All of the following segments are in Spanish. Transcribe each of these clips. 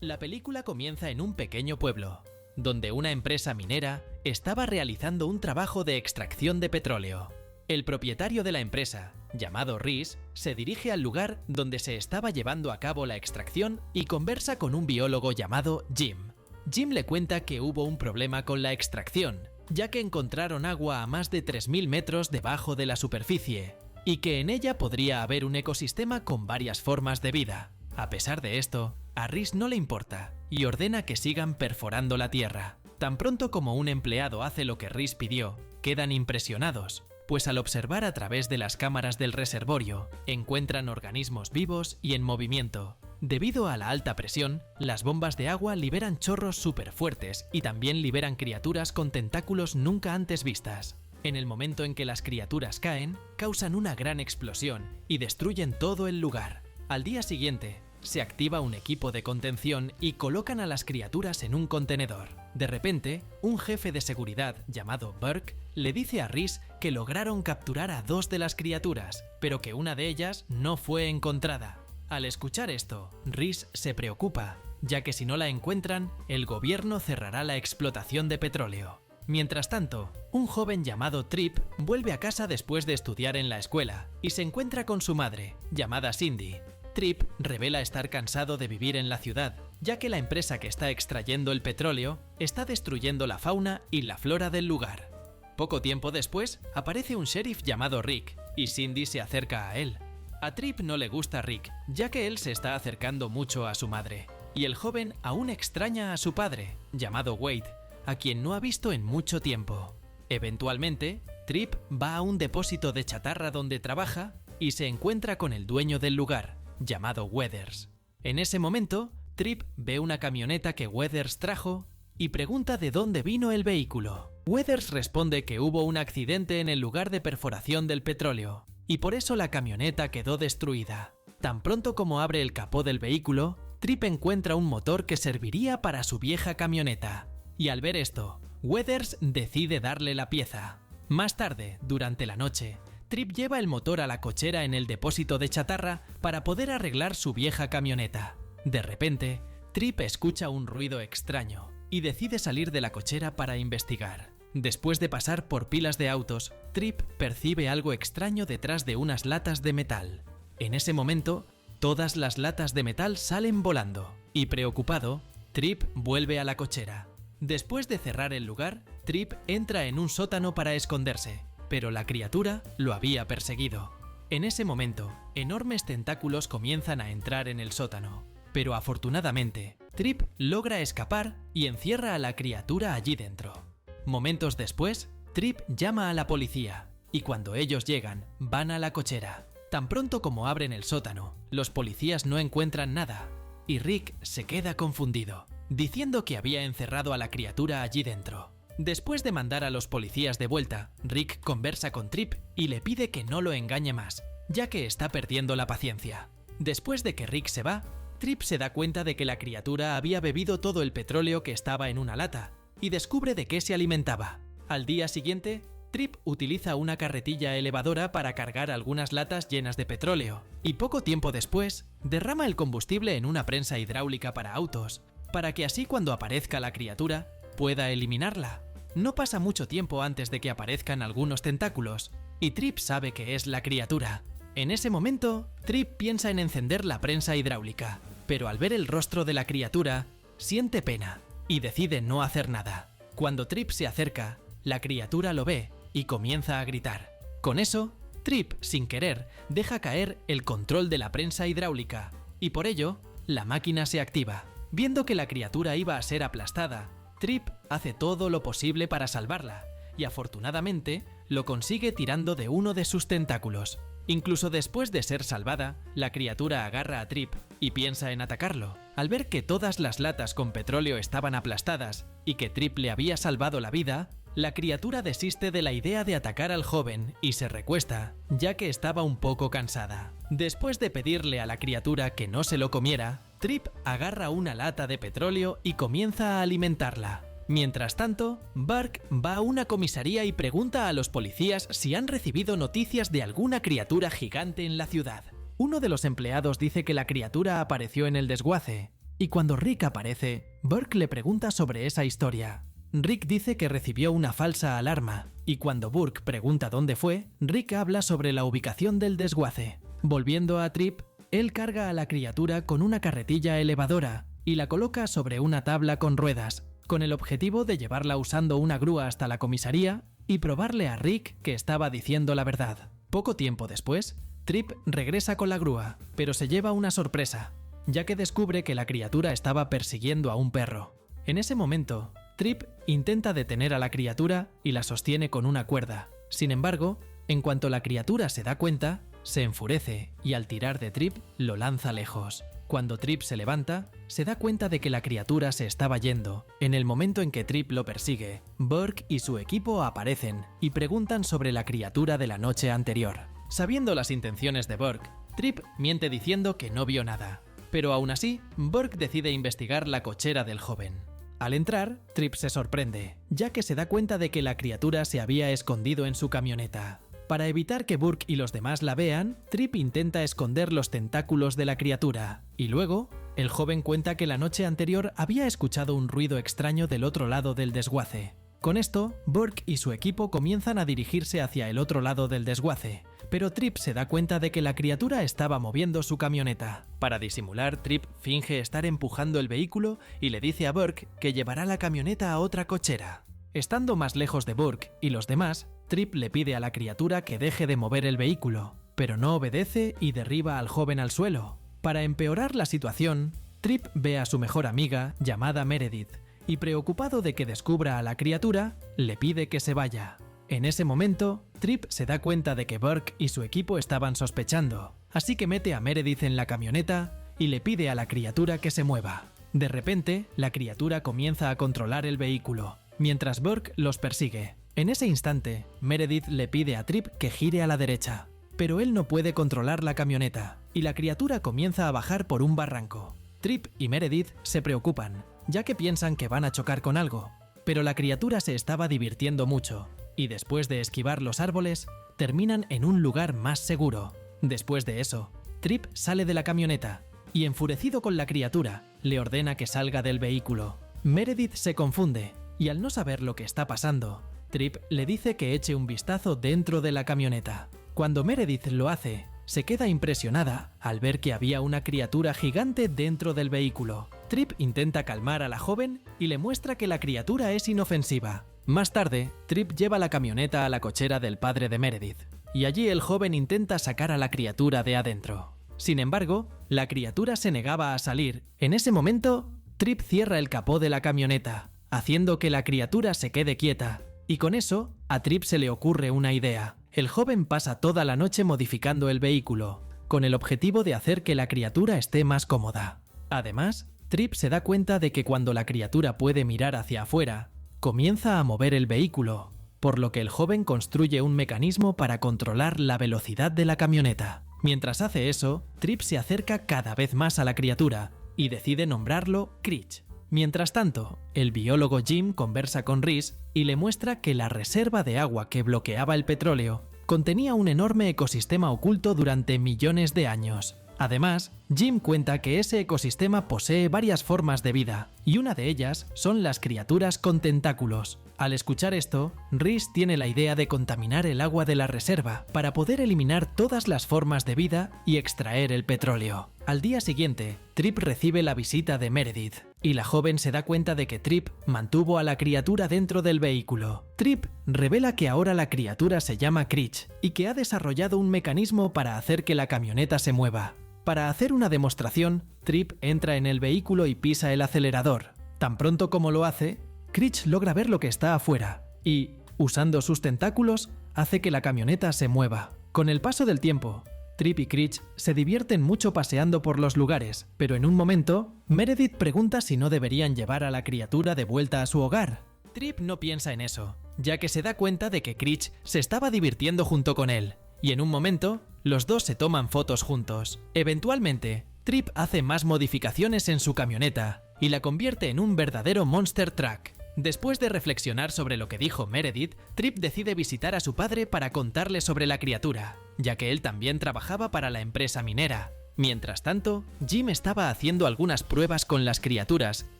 La película comienza en un pequeño pueblo, donde una empresa minera estaba realizando un trabajo de extracción de petróleo. El propietario de la empresa, llamado Rhys, se dirige al lugar donde se estaba llevando a cabo la extracción y conversa con un biólogo llamado Jim. Jim le cuenta que hubo un problema con la extracción, ya que encontraron agua a más de 3000 metros debajo de la superficie, y que en ella podría haber un ecosistema con varias formas de vida. A pesar de esto, a Rhys no le importa y ordena que sigan perforando la tierra. Tan pronto como un empleado hace lo que Rhys pidió, quedan impresionados, pues al observar a través de las cámaras del reservorio, encuentran organismos vivos y en movimiento. Debido a la alta presión, las bombas de agua liberan chorros súper fuertes y también liberan criaturas con tentáculos nunca antes vistas. En el momento en que las criaturas caen, causan una gran explosión y destruyen todo el lugar. Al día siguiente, se activa un equipo de contención y colocan a las criaturas en un contenedor. De repente, un jefe de seguridad llamado Burke le dice a Rhys que lograron capturar a 2 de las criaturas, pero que una de ellas no fue encontrada. Al escuchar esto, Rhys se preocupa, ya que si no la encuentran, el gobierno cerrará la explotación de petróleo. Mientras tanto, un joven llamado Trip vuelve a casa después de estudiar en la escuela y se encuentra con su madre, llamada Cindy. Trip revela estar cansado de vivir en la ciudad, ya que la empresa que está extrayendo el petróleo está destruyendo la fauna y la flora del lugar. Poco tiempo después, aparece un sheriff llamado Rick y Cindy se acerca a él. A Trip no le gusta Rick, ya que él se está acercando mucho a su madre, y el joven aún extraña a su padre, llamado Wade, a quien no ha visto en mucho tiempo. Eventualmente, Trip va a un depósito de chatarra donde trabaja y se encuentra con el dueño del lugar, llamado Weathers. En ese momento, Trip ve una camioneta que Weathers trajo y pregunta de dónde vino el vehículo. Weathers responde que hubo un accidente en el lugar de perforación del petróleo y por eso la camioneta quedó destruida. Tan pronto como abre el capó del vehículo, Trip encuentra un motor que serviría para su vieja camioneta. Y al ver esto, Weathers decide darle la pieza. Más tarde, durante la noche, Trip lleva el motor a la cochera en el depósito de chatarra para poder arreglar su vieja camioneta. De repente, Trip escucha un ruido extraño y decide salir de la cochera para investigar. Después de pasar por pilas de autos, Trip percibe algo extraño detrás de unas latas de metal. En ese momento, todas las latas de metal salen volando y preocupado, Trip vuelve a la cochera. Después de cerrar el lugar, Trip entra en un sótano para esconderse, pero la criatura lo había perseguido. En ese momento, enormes tentáculos comienzan a entrar en el sótano, pero afortunadamente, Trip logra escapar y encierra a la criatura allí dentro. Momentos después, Trip llama a la policía, y cuando ellos llegan, van a la cochera. Tan pronto como abren el sótano, los policías no encuentran nada, y Rick se queda confundido, diciendo que había encerrado a la criatura allí dentro. Después de mandar a los policías de vuelta, Rick conversa con Trip y le pide que no lo engañe más, ya que está perdiendo la paciencia. Después de que Rick se va, Trip se da cuenta de que la criatura había bebido todo el petróleo que estaba en una lata y descubre de qué se alimentaba. Al día siguiente, Trip utiliza una carretilla elevadora para cargar algunas latas llenas de petróleo y poco tiempo después derrama el combustible en una prensa hidráulica para autos, para que así cuando aparezca la criatura pueda eliminarla. No pasa mucho tiempo antes de que aparezcan algunos tentáculos y Trip sabe que es la criatura. En ese momento, Trip piensa en encender la prensa hidráulica, pero al ver el rostro de la criatura, siente pena y decide no hacer nada. Cuando Trip se acerca, la criatura lo ve y comienza a gritar. Con eso, Trip, sin querer, deja caer el control de la prensa hidráulica y por ello, la máquina se activa. Viendo que la criatura iba a ser aplastada, Trip hace todo lo posible para salvarla y afortunadamente lo consigue tirando de uno de sus tentáculos. Incluso después de ser salvada, la criatura agarra a Trip y piensa en atacarlo. Al ver que todas las latas con petróleo estaban aplastadas y que Trip le había salvado la vida, la criatura desiste de la idea de atacar al joven y se recuesta, ya que estaba un poco cansada. Después de pedirle a la criatura que no se lo comiera, Trip agarra una lata de petróleo y comienza a alimentarla. Mientras tanto, Burke va a una comisaría y pregunta a los policías si han recibido noticias de alguna criatura gigante en la ciudad. Uno de los empleados dice que la criatura apareció en el desguace, Y cuando Rick aparece, Burke le pregunta sobre esa historia. Rick dice que recibió una falsa alarma, y cuando Burke pregunta dónde fue, Rick habla sobre la ubicación del desguace. Volviendo a Trip, él carga a la criatura con una carretilla elevadora y la coloca sobre una tabla con ruedas, con el objetivo de llevarla usando una grúa hasta la comisaría y probarle a Rick que estaba diciendo la verdad. Poco tiempo después, Trip regresa con la grúa, pero se lleva una sorpresa, ya que descubre que la criatura estaba persiguiendo a un perro. En ese momento, Trip intenta detener a la criatura y la sostiene con una cuerda. Sin embargo, en cuanto la criatura se da cuenta, se enfurece y al tirar de Trip lo lanza lejos. Cuando Trip se levanta, se da cuenta de que la criatura se estaba yendo. En el momento en que Trip lo persigue, Burke y su equipo aparecen y preguntan sobre la criatura de la noche anterior. Sabiendo las intenciones de Burke, Trip miente diciendo que no vio nada. Pero aún así, Burke decide investigar la cochera del joven. Al entrar, Trip se sorprende, ya que se da cuenta de que la criatura se había escondido en su camioneta. Para evitar que Burke y los demás la vean, Trip intenta esconder los tentáculos de la criatura, y luego, el joven cuenta que la noche anterior había escuchado un ruido extraño del otro lado del desguace. Con esto, Burke y su equipo comienzan a dirigirse hacia el otro lado del desguace, pero Trip se da cuenta de que la criatura estaba moviendo su camioneta. Para disimular, Trip finge estar empujando el vehículo y le dice a Burke que llevará la camioneta a otra cochera. Estando más lejos de Burke y los demás, Trip le pide a la criatura que deje de mover el vehículo, pero no obedece y derriba al joven al suelo. Para empeorar la situación, Trip ve a su mejor amiga, llamada Meredith, y preocupado de que descubra a la criatura, le pide que se vaya. En ese momento, Trip se da cuenta de que Burke y su equipo estaban sospechando, así que mete a Meredith en la camioneta y le pide a la criatura que se mueva. De repente, la criatura comienza a controlar el vehículo, mientras Burke los persigue. En ese instante, Meredith le pide a Trip que gire a la derecha, pero él no puede controlar la camioneta, y la criatura comienza a bajar por un barranco. Trip y Meredith se preocupan, ya que piensan que van a chocar con algo, pero la criatura se estaba divirtiendo mucho, y después de esquivar los árboles, terminan en un lugar más seguro. Después de eso, Trip sale de la camioneta, y enfurecido con la criatura, le ordena que salga del vehículo. Meredith se confunde, y al no saber lo que está pasando, Trip le dice que eche un vistazo dentro de la camioneta. Cuando Meredith lo hace, se queda impresionada al ver que había una criatura gigante dentro del vehículo. Trip intenta calmar a la joven y le muestra que la criatura es inofensiva. Más tarde, Trip lleva la camioneta a la cochera del padre de Meredith, y allí el joven intenta sacar a la criatura de adentro. Sin embargo, la criatura se negaba a salir. En ese momento, Trip cierra el capó de la camioneta, haciendo que la criatura se quede quieta, y con eso, a Trip se le ocurre una idea. El joven pasa toda la noche modificando el vehículo, con el objetivo de hacer que la criatura esté más cómoda. Además, Trip se da cuenta de que cuando la criatura puede mirar hacia afuera, comienza a mover el vehículo, por lo que el joven construye un mecanismo para controlar la velocidad de la camioneta. Mientras hace eso, Trip se acerca cada vez más a la criatura y decide nombrarlo Creech. Mientras tanto, el biólogo Jim conversa con Reese y le muestra que la reserva de agua que bloqueaba el petróleo contenía un enorme ecosistema oculto durante millones de años. Además, Jim cuenta que ese ecosistema posee varias formas de vida, y una de ellas son las criaturas con tentáculos. Al escuchar esto, Reese tiene la idea de contaminar el agua de la reserva para poder eliminar todas las formas de vida y extraer el petróleo. Al día siguiente, Trip recibe la visita de Meredith, y la joven se da cuenta de que Trip mantuvo a la criatura dentro del vehículo. Trip revela que ahora la criatura se llama Creech y que ha desarrollado un mecanismo para hacer que la camioneta se mueva. Para hacer una demostración, Trip entra en el vehículo y pisa el acelerador. Tan pronto como lo hace, Creech logra ver lo que está afuera y, usando sus tentáculos, hace que la camioneta se mueva. Con el paso del tiempo, Trip y Creech se divierten mucho paseando por los lugares, pero en un momento, Meredith pregunta si no deberían llevar a la criatura de vuelta a su hogar. Trip no piensa en eso, ya que se da cuenta de que Creech se estaba divirtiendo junto con él, y en un momento, los dos se toman fotos juntos. Eventualmente, Trip hace más modificaciones en su camioneta y la convierte en un verdadero monster truck. Después de reflexionar sobre lo que dijo Meredith, Trip decide visitar a su padre para contarle sobre la criatura, ya que él también trabajaba para la empresa minera. Mientras tanto, Jim estaba haciendo algunas pruebas con las criaturas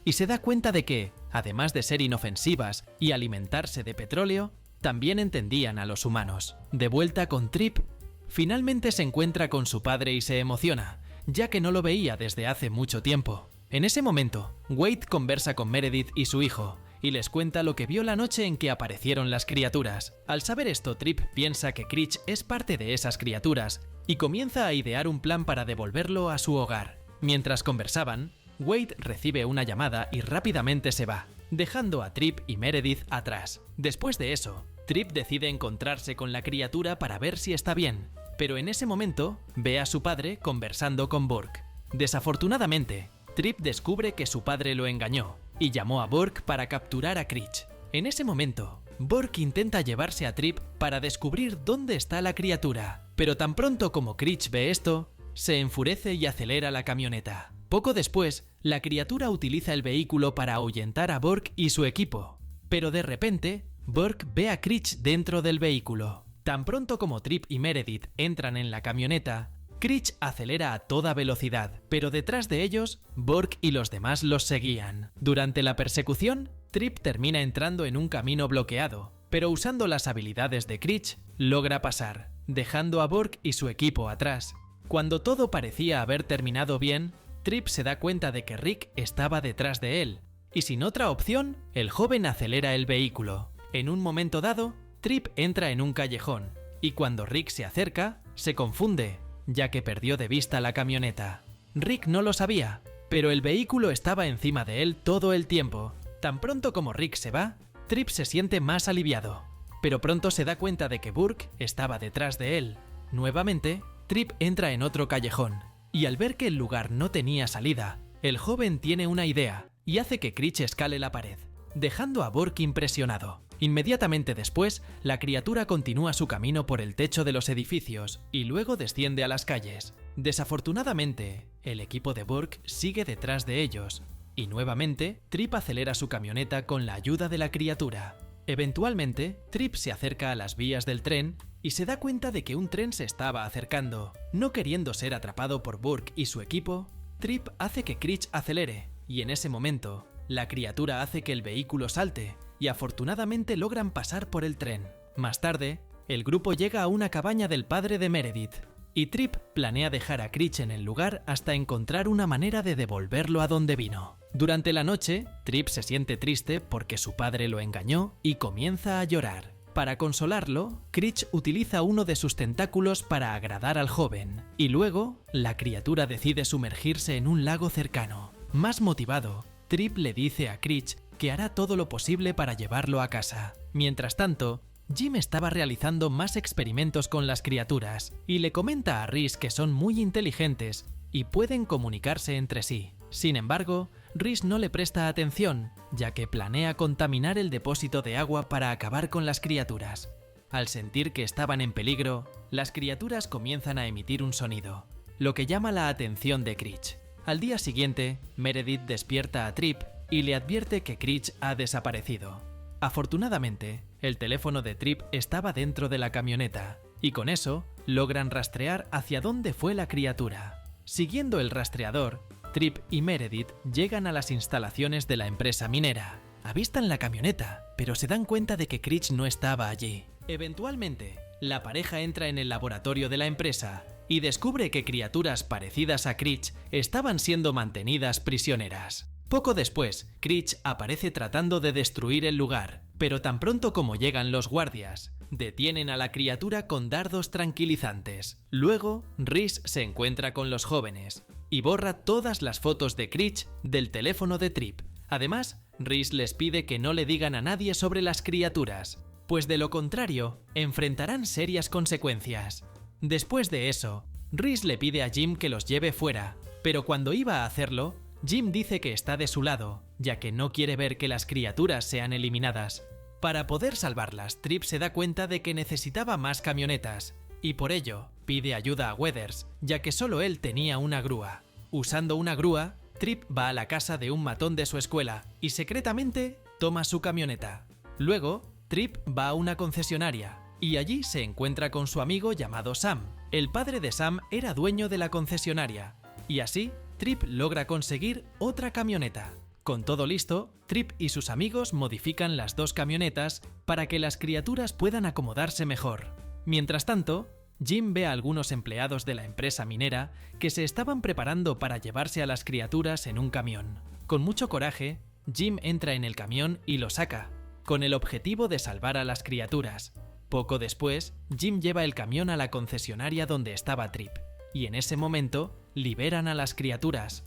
y se da cuenta de que, además de ser inofensivas y alimentarse de petróleo, también entendían a los humanos. De vuelta con Trip, finalmente se encuentra con su padre y se emociona, ya que no lo veía desde hace mucho tiempo. En ese momento, Wade conversa con Meredith y su hijo, y les cuenta lo que vio la noche en que aparecieron las criaturas. Al saber esto, Trip piensa que Creech es parte de esas criaturas y comienza a idear un plan para devolverlo a su hogar. Mientras conversaban, Wade recibe una llamada y rápidamente se va, dejando a Trip y Meredith atrás. Después de eso, Trip decide encontrarse con la criatura para ver si está bien, pero en ese momento ve a su padre conversando con Burke. Desafortunadamente, Trip descubre que su padre lo engañó y llamó a Burke para capturar a Creech. En ese momento, Burke intenta llevarse a Trip para descubrir dónde está la criatura, pero tan pronto como Creech ve esto, se enfurece y acelera la camioneta. Poco después, la criatura utiliza el vehículo para ahuyentar a Burke y su equipo, pero de repente, Burke ve a Creech dentro del vehículo. Tan pronto como Trip y Meredith entran en la camioneta, Creech acelera a toda velocidad, pero detrás de ellos, Burke y los demás los seguían. Durante la persecución, Trip termina entrando en un camino bloqueado, pero usando las habilidades de Creech, logra pasar, dejando a Burke y su equipo atrás. Cuando todo parecía haber terminado bien, Trip se da cuenta de que Rick estaba detrás de él, y sin otra opción, el joven acelera el vehículo. En un momento dado, Trip entra en un callejón, y cuando Rick se acerca, se confunde, ya que perdió de vista la camioneta. Rick no lo sabía, pero el vehículo estaba encima de él todo el tiempo. Tan pronto como Rick se va, Trip se siente más aliviado, pero pronto se da cuenta de que Burke estaba detrás de él. Nuevamente, Trip entra en otro callejón, y al ver que el lugar no tenía salida, el joven tiene una idea y hace que Creech escale la pared, dejando a Burke impresionado. Inmediatamente después, la criatura continúa su camino por el techo de los edificios y luego desciende a las calles. Desafortunadamente, el equipo de Burke sigue detrás de ellos, y nuevamente, Trip acelera su camioneta con la ayuda de la criatura. Eventualmente, Trip se acerca a las vías del tren y se da cuenta de que un tren se estaba acercando. No queriendo ser atrapado por Burke y su equipo, Trip hace que Creech acelere, y en ese momento, la criatura hace que el vehículo salte, y afortunadamente logran pasar por el tren. Más tarde, el grupo llega a una cabaña del padre de Meredith, y Trip planea dejar a Creech en el lugar hasta encontrar una manera de devolverlo a donde vino. Durante la noche, Trip se siente triste porque su padre lo engañó y comienza a llorar. Para consolarlo, Creech utiliza uno de sus tentáculos para agradar al joven, y luego, la criatura decide sumergirse en un lago cercano. Más motivado, Trip le dice a Creech que hará todo lo posible para llevarlo a casa. Mientras tanto, Jim estaba realizando más experimentos con las criaturas y le comenta a Rhys que son muy inteligentes y pueden comunicarse entre sí. Sin embargo, Rhys no le presta atención, ya que planea contaminar el depósito de agua para acabar con las criaturas. Al sentir que estaban en peligro, las criaturas comienzan a emitir un sonido, lo que llama la atención de Creech. Al día siguiente, Meredith despierta a Trip y le advierte que Creech ha desaparecido. Afortunadamente, el teléfono de Trip estaba dentro de la camioneta, y con eso logran rastrear hacia dónde fue la criatura. Siguiendo el rastreador, Trip y Meredith llegan a las instalaciones de la empresa minera. Avistan la camioneta, pero se dan cuenta de que Creech no estaba allí. Eventualmente, la pareja entra en el laboratorio de la empresa y descubre que criaturas parecidas a Creech estaban siendo mantenidas prisioneras. Poco después, Creech aparece tratando de destruir el lugar, pero tan pronto como llegan los guardias, detienen a la criatura con dardos tranquilizantes. Luego, Rhys se encuentra con los jóvenes y borra todas las fotos de Creech del teléfono de Trip. Además, Rhys les pide que no le digan a nadie sobre las criaturas, pues de lo contrario, enfrentarán serias consecuencias. Después de eso, Rhys le pide a Jim que los lleve fuera, pero cuando iba a hacerlo, Jim dice que está de su lado, ya que no quiere ver que las criaturas sean eliminadas. Para poder salvarlas, Trip se da cuenta de que necesitaba más camionetas, y por ello pide ayuda a Weathers, ya que solo él tenía una grúa. Usando una grúa, Trip va a la casa de un matón de su escuela y secretamente toma su camioneta. Luego, Trip va a una concesionaria y allí se encuentra con su amigo llamado Sam. El padre de Sam era dueño de la concesionaria, y así Trip logra conseguir otra camioneta. Con todo listo, Trip y sus amigos modifican las dos camionetas para que las criaturas puedan acomodarse mejor. Mientras tanto, Jim ve a algunos empleados de la empresa minera que se estaban preparando para llevarse a las criaturas en un camión. Con mucho coraje, Jim entra en el camión y lo saca, con el objetivo de salvar a las criaturas. Poco después, Jim lleva el camión a la concesionaria donde estaba Trip, y en ese momento liberan a las criaturas.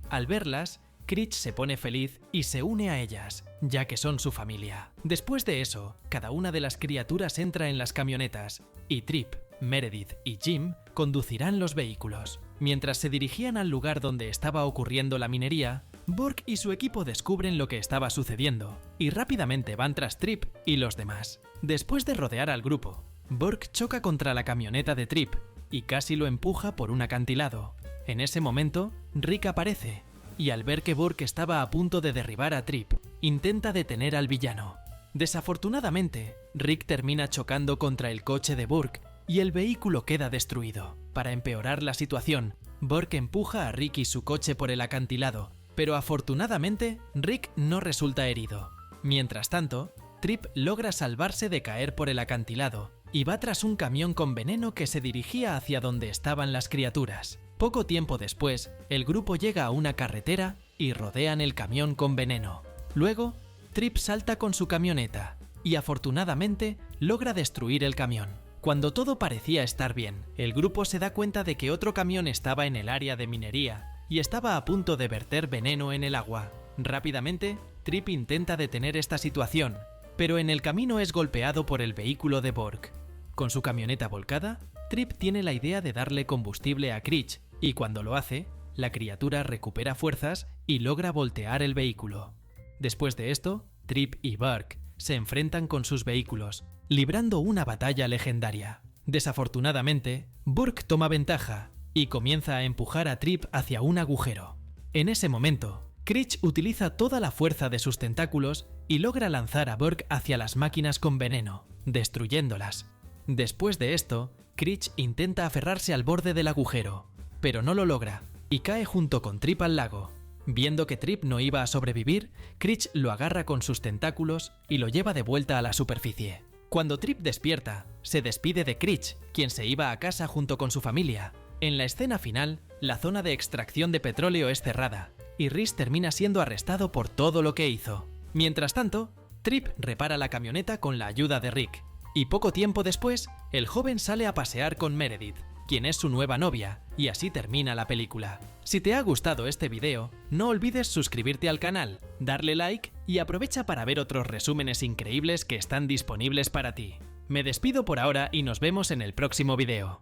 Al verlas, Critch se pone feliz y se une a ellas, ya que son su familia. Después de eso, cada una de las criaturas entra en las camionetas, y Trip, Meredith y Jim conducirán los vehículos. Mientras se dirigían al lugar donde estaba ocurriendo la minería, Burke y su equipo descubren lo que estaba sucediendo, y rápidamente van tras Trip y los demás. Después de rodear al grupo, Burke choca contra la camioneta de Trip y casi lo empuja por un acantilado. En ese momento, Rick aparece, y al ver que Burke estaba a punto de derribar a Trip, intenta detener al villano. Desafortunadamente, Rick termina chocando contra el coche de Burke y el vehículo queda destruido. Para empeorar la situación, Burke empuja a Rick y su coche por el acantilado, pero afortunadamente Rick no resulta herido. Mientras tanto, Trip logra salvarse de caer por el acantilado y va tras un camión con veneno que se dirigía hacia donde estaban las criaturas. Poco tiempo después, el grupo llega a una carretera y rodean el camión con veneno. Luego, Trip salta con su camioneta y afortunadamente logra destruir el camión. Cuando todo parecía estar bien, el grupo se da cuenta de que otro camión estaba en el área de minería y estaba a punto de verter veneno en el agua. Rápidamente, Trip intenta detener esta situación, pero en el camino es golpeado por el vehículo de Burke. Con su camioneta volcada, Trip tiene la idea de darle combustible a Critch, y cuando lo hace, la criatura recupera fuerzas y logra voltear el vehículo. Después de esto, Trip y Burke se enfrentan con sus vehículos, librando una batalla legendaria. Desafortunadamente, Burke toma ventaja y comienza a empujar a Trip hacia un agujero. En ese momento, Critch utiliza toda la fuerza de sus tentáculos y logra lanzar a Burke hacia las máquinas con veneno, destruyéndolas. Después de esto, Critch intenta aferrarse al borde del agujero, pero no lo logra y cae junto con Trip al lago. Viendo que Trip no iba a sobrevivir, Critch lo agarra con sus tentáculos y lo lleva de vuelta a la superficie. Cuando Trip despierta, se despide de Critch, quien se iba a casa junto con su familia. En la escena final, la zona de extracción de petróleo es cerrada, y Rhys termina siendo arrestado por todo lo que hizo. Mientras tanto, Trip repara la camioneta con la ayuda de Rick, y poco tiempo después, el joven sale a pasear con Meredith, quien es su nueva novia, y así termina la película. Si te ha gustado este video, no olvides suscribirte al canal, darle like y aprovecha para ver otros resúmenes increíbles que están disponibles para ti. Me despido por ahora y nos vemos en el próximo video.